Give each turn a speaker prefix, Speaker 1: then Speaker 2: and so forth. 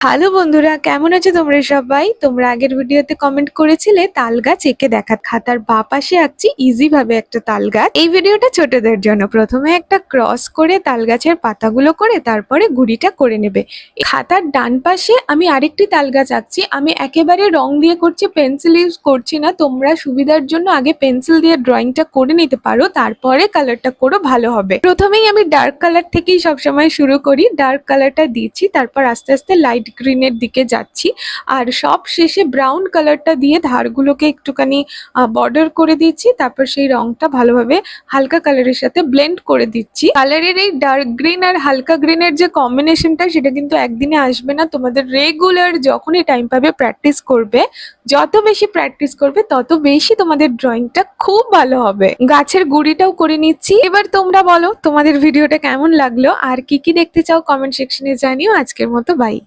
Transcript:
Speaker 1: Hello বন্ধুরা, কেমন আছো তোমরা সবাই? তোমরা আগের ভিডিওতে কমেন্ট করেছিলে তাল গাছ এঁকে দেখা। খাতার বাঁ পাশে আঁকছি ইজি ভাবে একটা তাল গাছ। এই ভিডিওটা ছোটদের জন্য। প্রথমে একটা ক্রস করে তাল গাছের পাতাগুলো করে তারপরে গুড়িটা করে নেবে। খাতার ডান পাশে আমি আরেকটি তাল গাছ আঁকছি। আমি একেবারে রং দিয়ে করছি, পেন্সিল ইউজ করছি না। তোমরা সুবিধার জন্য আগে পেন্সিল দিয়ে ড্রয়িংটা করে নিতে পারো, তারপরে কালারটা করো, ভালো হবে। প্রথমেই আমি ডার্ক কালার থেকেই সবসময় শুরু করি। ডার্ক কালারটা দিচ্ছি, তারপর আস্তে আস্তে লাইট গ্রিনের দিকে যাচ্ছি, আর সব শেষে ব্রাউন কালারটা দিয়ে ধারগুলোকে একটুখানি বর্ডার করে দিচ্ছি। তারপর সেই রংটা ভালোভাবে হালকা কালারের সাথে ব্লেন্ড করে দিচ্ছি। কালারের এই ডার্ক গ্রিন আর হালকা গ্রিনের যে কম্বিনেশনটা, সেটা কিন্তু একদিনে আসবে না। তোমাদের রেগুলার যখনই টাইম পাবে প্র্যাকটিস করবে। যত বেশি প্র্যাকটিস করবে তত বেশি তোমাদের ড্রয়িংটা খুব ভালো হবে। গাছের গুঁড়িটাও করে নিচ্ছি। এবার তোমরা বলো তোমাদের ভিডিওটা কেমন লাগলো, আর কি কি দেখতে চাও কমেন্ট সেকশনে জানিও। আজকের মতো বাই।